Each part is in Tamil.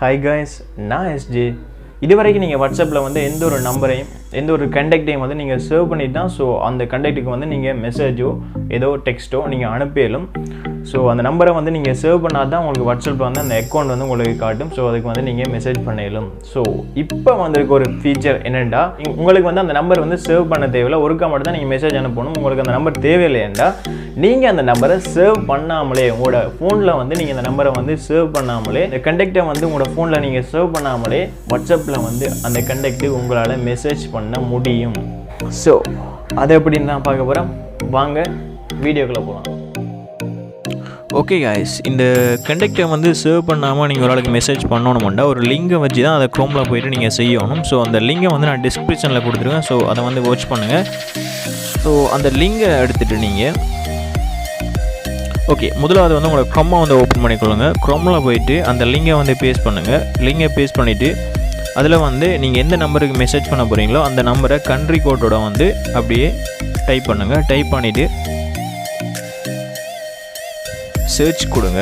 Hi guys, நான் SJ. இதுவரைக்கும் நீங்கள் வாட்ஸ்அப்பில் வந்து எந்த ஒரு நம்பரையும் எந்த ஒரு கண்டெக்டையும் வந்து நீங்கள் சேவ் பண்ணிட்டு தான் ஸோ அந்த கண்டெக்ட்டுக்கு வந்து நீங்கள் மெசேஜோ ஏதோ டெக்ஸ்ட்டோ நீங்கள் அனுப்பிடலும். ஸோ அந்த நம்பரை வந்து நீங்கள் சேவ் பண்ணால் தான் உங்களுக்கு வாட்ஸ்அப்பில் வந்து அந்த அக்கௌண்ட் வந்து உங்களுக்கு காட்டும். ஸோ அதுக்கு வந்து நீங்கள் மெசேஜ் பண்ணிடலும். ஸோ இப்போ வந்திருக்க ஒரு ஃபீச்சர் என்னென்னா, உங்களுக்கு வந்து அந்த நம்பர் வந்து சேவ் பண்ண தேவையில்லை, ஒருக்கா மட்டும் தான் நீங்கள் மெசேஜ் அனுப்பணும். உங்களுக்கு அந்த நம்பர் தேவையில்லைண்டா நீங்கள் அந்த நம்பரை சேவ் பண்ணாமலே உங்களோட ஃபோனில் வந்து நீங்கள் அந்த நம்பரை வந்து சேவ் பண்ணாமலே இந்த கண்டெக்டை வந்து உங்களோட ஃபோனில் நீங்கள் சேவ் பண்ணாமலே வாட்ஸ்அப்பில் வந்து அந்த கண்டெக்ட்டு உங்களால் மெசேஜ் பண்ண முடியும். ஸோ அதை எப்படின்னு நான் பார்க்க போகிறேன். வாங்க வீடியோக்குள்ளே போகலாம். ஓகே காய்ஸ், இந்த கண்டெக்டை வந்து சேவ் பண்ணாமல் நீங்கள் ஒரு ஆளுக்கு மெசேஜ் பண்ணணும்னா ஒரு லிங்கை வச்சு தான் அதை க்ரோமில் போய்ட்டு நீங்கள் செய்யணும். ஸோ அந்த லிங்கை வந்து நான் டிஸ்கிரிப்ஷனில் கொடுத்துருக்கேன். ஸோ அதை வந்து வாட்ச் பண்ணுங்கள். ஸோ அந்த லிங்கை எடுத்துகிட்டு நீங்கள் ஓகே முதலாவது வந்து உங்களோட க்ரோமை வந்து ஓப்பன் பண்ணிக்கொள்ளுங்க. க்ரோமில் போயிட்டு அந்த லிங்கை வந்து பேஸ்ட் பண்ணுங்கள். லிங்கை பேஸ்ட் பண்ணிவிட்டு அதில் வந்து நீங்கள் எந்த நம்பருக்கு மெசேஜ் பண்ண போகிறீங்களோ அந்த நம்பரை கண்ட்ரி கோட்டோட வந்து அப்படியே டைப் பண்ணுங்கள். டைப் பண்ணிவிட்டு சர்ச் கொடுங்க.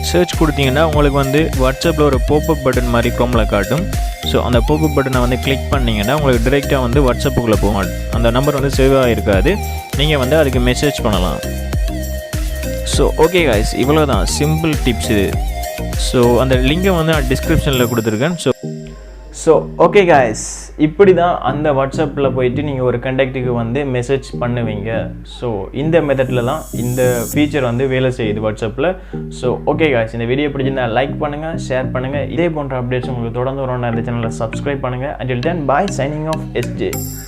சர்ச் கொடுத்தீங்கன்னா உங்களுக்கு வந்து வாட்ஸ்அப்பில் ஒரு போப்பப் பட்டன் மாதிரி க்ரோமில் காட்டும். ஸோ அந்த போப்பப் பட்டனை வந்து கிளிக் பண்ணிங்கன்னா உங்களுக்கு டிரெக்டாக வந்து வாட்ஸ்அப்புக்குள்ளே போகும். அந்த நம்பர் வந்து சேவ் ஆகிருக்காது, நீங்கள் வந்து அதுக்கு மெசேஜ் பண்ணலாம். ஸோ ஓகே காய்ஸ், இவ்வளோ தான் சிம்பிள் டிப்ஸ் இது. ஸோ அந்த லிங்கை வந்து நான் டிஸ்கிரிப்ஷனில் கொடுத்துருக்கேன். ஸோ ஓகே காய்ஸ், இப்படி தான் அந்த வாட்ஸ்அப்பில் போயிட்டு நீங்கள் ஒரு கண்டெக்ட்டுக்கு வந்து மெசேஜ் பண்ணுவீங்க. ஸோ இந்த மெத்தடில் தான் இந்த ஃபீச்சர் வந்து வேலை செய்யுது வாட்ஸ்அப்பில். ஸோ ஓகே காய்ஸ், இந்த வீடியோ பிடிச்சிருந்தா லைக் பண்ணுங்கள், ஷேர் பண்ணுங்கள். இதே போன்ற அப்டேட்ஸ் உங்களுக்கு தொடர்ந்து வரணும்னா இந்த சேனலை சப்ஸ்கிரைப் பண்ணுங்கள். Until then, bye, signing off, SJ.